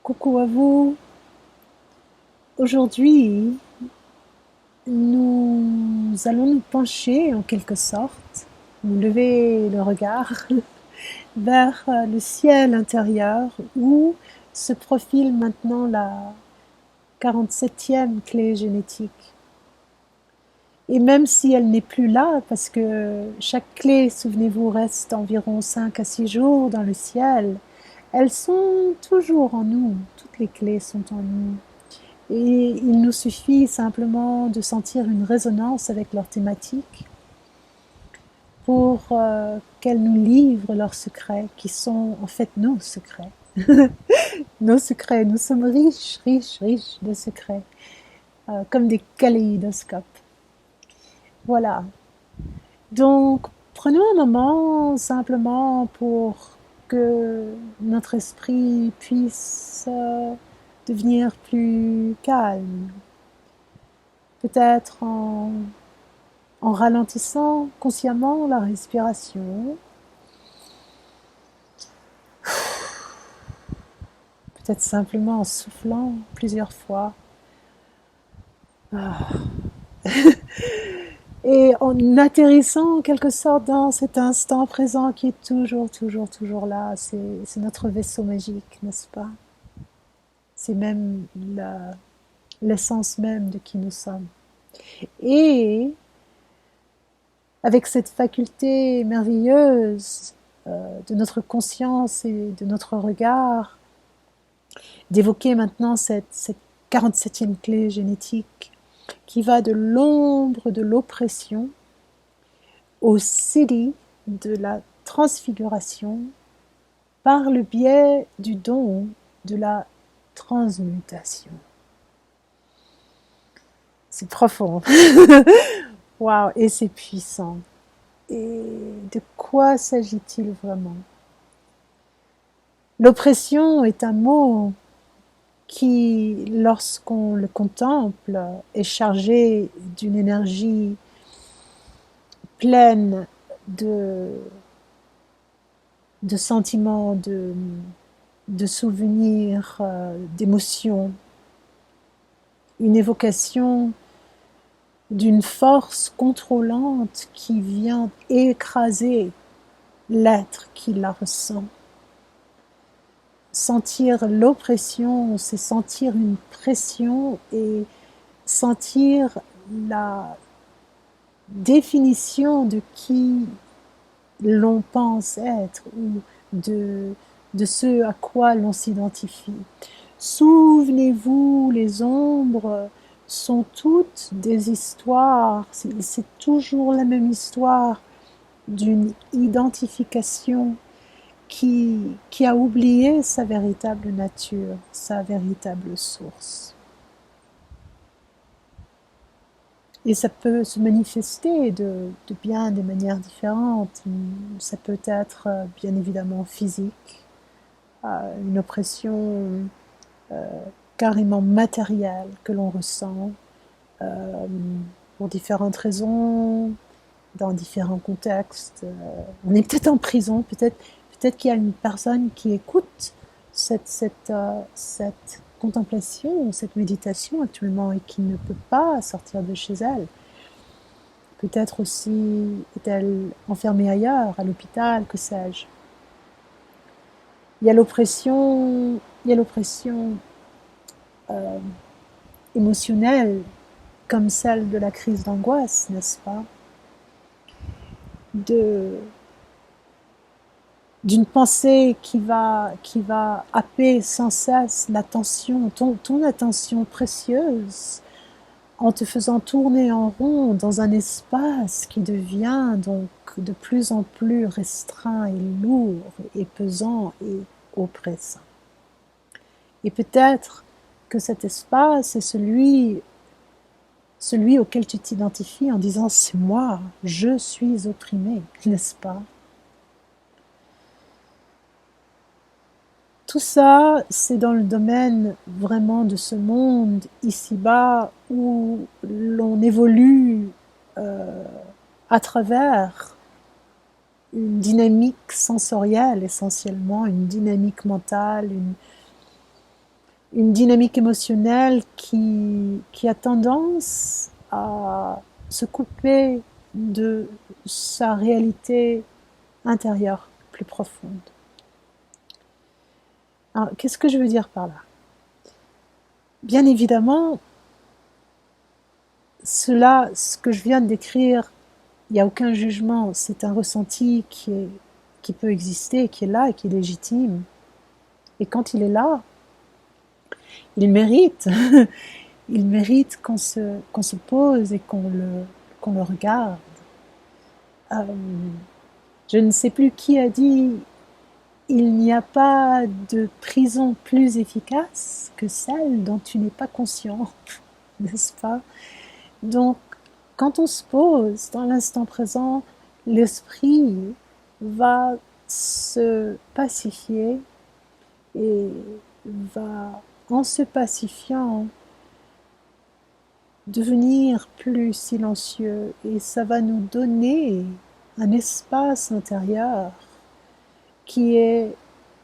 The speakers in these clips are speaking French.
Coucou à vous. Aujourd'hui, nous allons nous pencher en quelque sorte, nous lever le regard vers le ciel intérieur où se profile maintenant la 47e clé génétique. Et même si elle n'est plus là, parce que chaque clé, souvenez-vous, reste environ 5 à 6 jours dans le ciel, elles sont toujours en nous. Toutes les clés sont en nous. Et il nous suffit simplement de sentir une résonance avec leur thématique pour qu'elles nous livrent leurs secrets, qui sont en fait nos secrets. Nos secrets, nous sommes riches, riches, riches de secrets, comme des kaléidoscopes. Voilà. Donc, prenons un moment simplement pour que notre esprit puisse devenir plus calme, peut-être en ralentissant consciemment la respiration, peut-être simplement en soufflant plusieurs fois. Ah. Et en atterrissant en quelque sorte dans cet instant présent qui est toujours, toujours, toujours là. C'est notre vaisseau magique, n'est-ce pas? C'est même l'essence même de qui nous sommes. Et avec cette faculté merveilleuse de notre conscience et de notre regard, d'évoquer maintenant cette 47e clé génétique qui va de l'ombre de l'oppression au siddhi de la transfiguration par le biais du don de la transmutation. C'est profond. Waouh, et c'est puissant. Et de quoi s'agit-il vraiment? L'oppression est un mot qui, lorsqu'on le contemple, est chargé d'une énergie pleine de, de sentiments, de souvenirs, d'émotions, une évocation d'une force contrôlante qui vient écraser l'être qui la ressent. Sentir l'oppression, c'est sentir une pression et sentir la définition de qui l'on pense être ou de ce à quoi l'on s'identifie. Souvenez-vous, les ombres sont toutes des histoires, c'est toujours la même histoire d'une identification qui a oublié sa véritable nature, sa véritable source. Et ça peut se manifester de bien des manières différentes. Ça peut être bien évidemment physique, une oppression carrément matérielle que l'on ressent euh, pour différentes raisons, dans différents contextes. On est peut-être en prison, peut-être qu'il y a une personne qui écoute cette contemplation, cette méditation actuellement et qui ne peut pas sortir de chez elle. Peut-être aussi est-elle enfermée ailleurs, à l'hôpital, que sais-je. Il y a l'oppression euh, émotionnelle comme celle de la crise d'angoisse, n'est-ce pas? D'une pensée qui va happer sans cesse l'attention, ton attention précieuse, en te faisant tourner en rond dans un espace qui devient donc de plus en plus restreint et lourd et pesant et oppressant. Et peut-être que cet espace est celui auquel tu t'identifies en disant c'est moi, je suis opprimé, n'est-ce pas? Tout ça, c'est dans le domaine vraiment de ce monde ici-bas où l'on évolue euh, à travers une dynamique sensorielle essentiellement, une dynamique mentale, une dynamique émotionnelle qui a tendance à se couper de sa réalité intérieure plus profonde. Alors, qu'est-ce que je veux dire par là? Bien évidemment, ce que je viens de décrire, il n'y a aucun jugement, c'est un ressenti qui peut exister, qui est là et qui est légitime. Et quand il est là, il mérite, il mérite qu'on se pose et qu'on le regarde. Euh, je ne sais plus qui a dit il n'y a pas de prison plus efficace que celle dont tu n'es pas conscient, n'est-ce pas? Donc, quand on se pose dans l'instant présent, l'esprit va se pacifier et va, en se pacifiant, devenir plus silencieux et ça va nous donner un espace intérieur qui est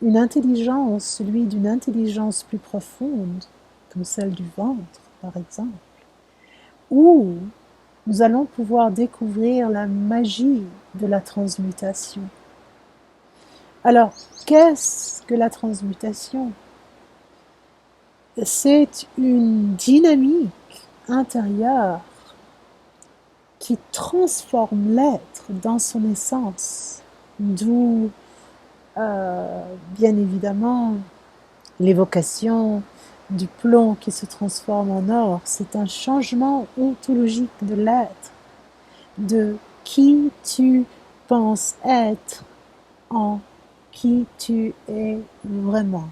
une intelligence, celui d'une intelligence plus profonde, comme celle du ventre, par exemple, où nous allons pouvoir découvrir la magie de la transmutation. Alors, qu'est-ce que la transmutation? C'est une dynamique intérieure qui transforme l'être dans son essence, d'où bien évidemment l'évocation du plomb qui se transforme en or. C'est un changement ontologique de l'être, de qui tu penses être en qui tu es vraiment.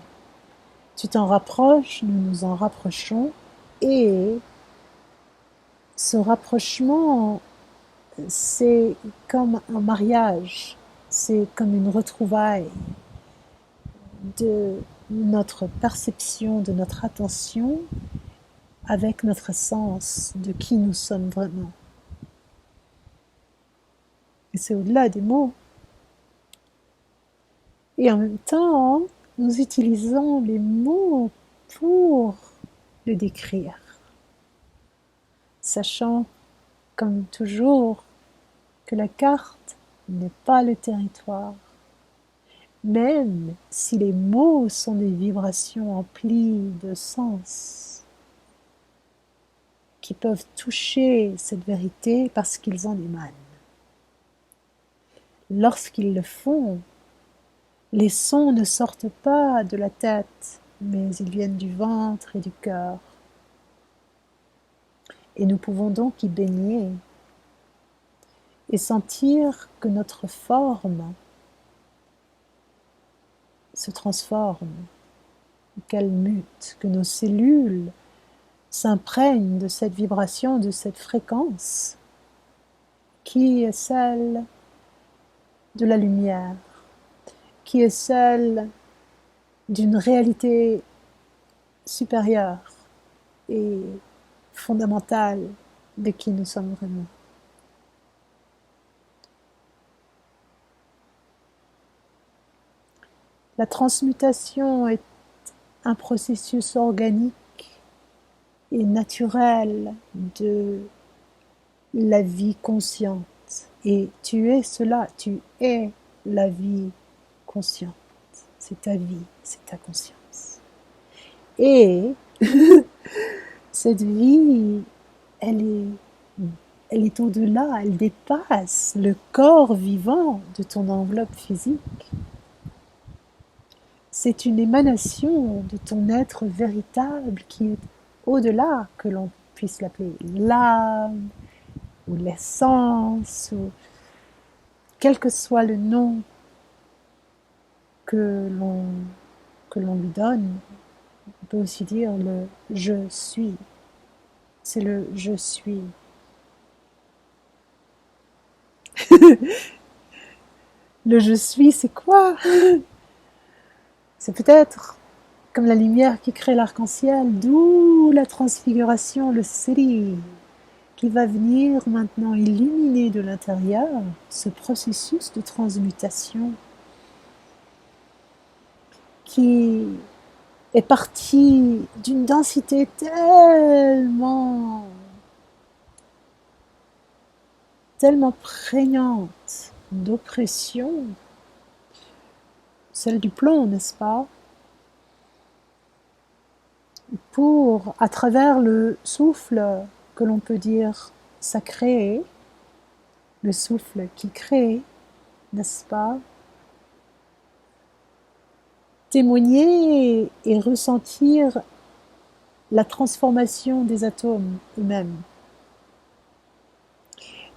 Tu t'en rapproches, nous nous en rapprochons, et ce rapprochement, c'est comme un mariage, c'est comme une retrouvaille de notre perception, de notre attention avec notre essence de qui nous sommes vraiment. Et c'est au-delà des mots. Et en même temps, nous utilisons les mots pour le décrire, sachant, comme toujours, que la carte n'est pas le territoire. Même si les mots sont des vibrations emplies de sens, qui peuvent toucher cette vérité parce qu'ils en émanent. Lorsqu'ils le font, les sons ne sortent pas de la tête, mais ils viennent du ventre et du cœur. Et nous pouvons donc y baigner et sentir que notre forme se transforme, qu'elle mute, que nos cellules s'imprègnent de cette vibration, de cette fréquence qui est celle de la lumière, qui est celle d'une réalité supérieure et fondamentale de qui nous sommes vraiment. La transmutation est un processus organique et naturel de la vie consciente. Et tu es cela, tu es la vie consciente. C'est ta vie, c'est ta conscience. Et cette vie, elle est au-delà, elle dépasse le corps vivant de ton enveloppe physique. C'est une émanation de ton être véritable qui est au-delà, que l'on puisse l'appeler l'âme ou l'essence, ou quel que soit le nom que l'on lui donne. On peut aussi dire le je suis. C'est le je suis. Le je suis, c'est quoi? C'est peut-être comme la lumière qui crée l'arc-en-ciel, d'où la transfiguration, le Sri, qui va venir maintenant illuminer de l'intérieur ce processus de transmutation qui est parti d'une densité tellement prégnante d'oppression, celle du plomb, n'est-ce pas, pour, à travers le souffle que l'on peut dire sacré, le souffle qui crée, n'est-ce pas, témoigner et ressentir la transformation des atomes eux-mêmes.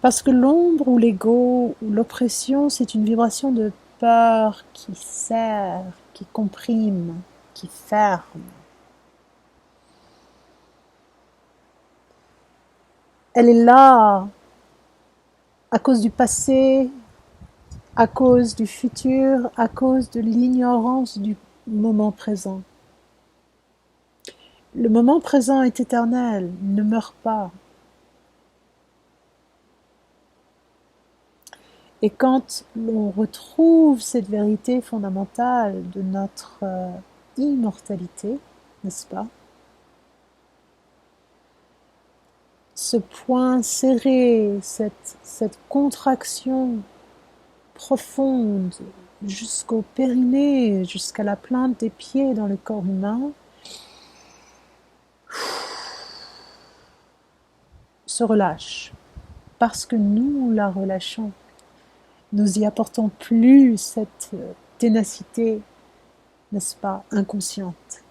Parce que l'ombre ou l'ego ou l'oppression, c'est une vibration de peur qui serre, qui comprime, qui ferme. Elle est là à cause du passé, à cause du futur, à cause de l'ignorance du moment présent. Le moment présent est éternel, ne meurt pas. Et quand l'on retrouve cette vérité fondamentale de notre immortalité, n'est-ce pas? Ce point serré, cette contraction profonde jusqu'au périnée, jusqu'à la plante des pieds dans le corps humain, se relâche parce que nous la relâchons. Nous y apportons plus cette ténacité, n'est-ce pas, inconsciente.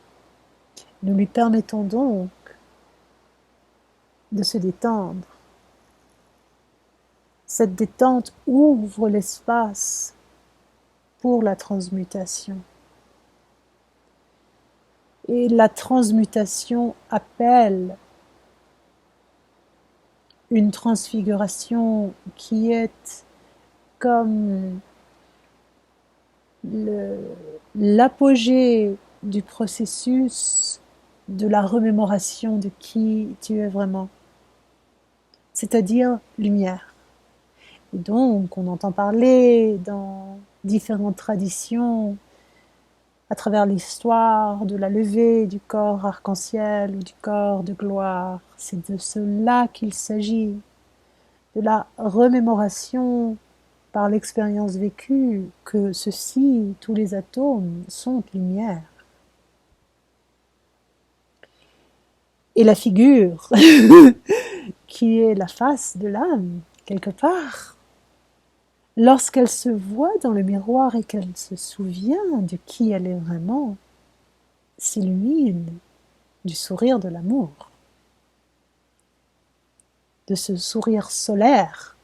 Nous lui permettons donc de se détendre. Cette détente ouvre l'espace pour la transmutation. Et la transmutation appelle une transfiguration qui est comme l'apogée du processus de la remémoration de qui tu es vraiment, c'est-à-dire lumière. Et donc, on entend parler dans différentes traditions, à travers l'histoire de la levée du corps arc-en-ciel ou du corps de gloire. C'est de cela qu'il s'agit, de la remémoration par l'expérience vécue que ceux-ci, tous les atomes, sont lumière. Et la figure, qui est la face de l'âme, quelque part, lorsqu'elle se voit dans le miroir et qu'elle se souvient de qui elle est vraiment, s'illumine du sourire de l'amour, de ce sourire solaire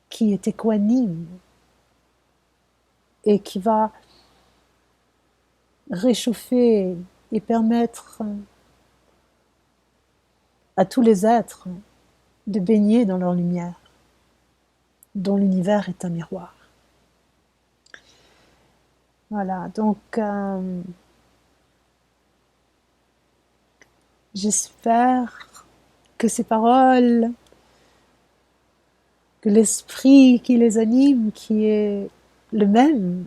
qui est équanime et qui va réchauffer et permettre à tous les êtres de baigner dans leur lumière, dont l'univers est un miroir. Voilà, donc j'espère que ces paroles, que l'esprit qui les anime, qui est le même,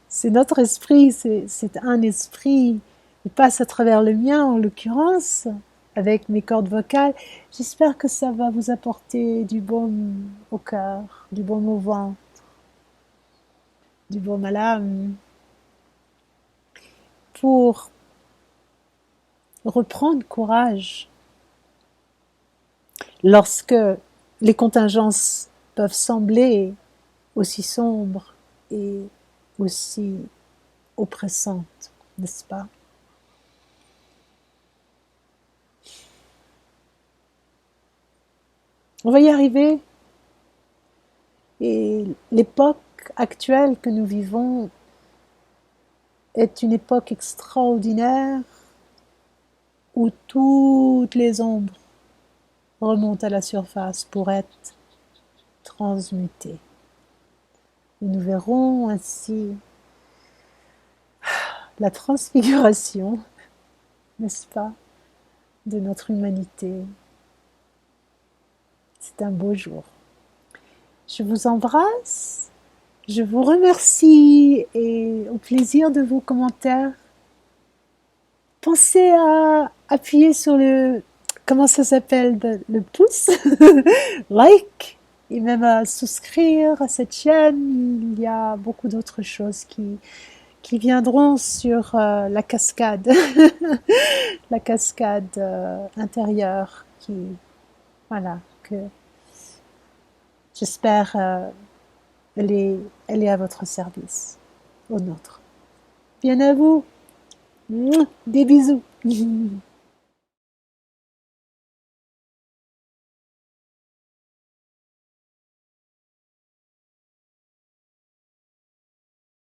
c'est notre esprit, c'est un esprit, il passe à travers le mien en l'occurrence, avec mes cordes vocales. J'espère que ça va vous apporter du baume au cœur, du baume au ventre, du baume à l'âme, pour reprendre courage lorsque les contingences peuvent sembler aussi sombres et aussi oppressantes, n'est-ce pas? On va y arriver. Et l'époque actuelle que nous vivons est une époque extraordinaire où toutes les ombres remontent à la surface pour être transmutées. Et nous verrons ainsi la transfiguration, n'est-ce pas, de notre humanité. C'est un beau jour. Je vous embrasse Je vous remercie et au plaisir de vos commentaires. Pensez à appuyer sur le, comment ça s'appelle, le pouce, like, et même à souscrire à cette chaîne. Il y a beaucoup d'autres choses qui viendront sur la cascade, la cascade intérieure qui, voilà, que j'espère elle est à votre service, au nôtre. Bien à vous. Des bisous.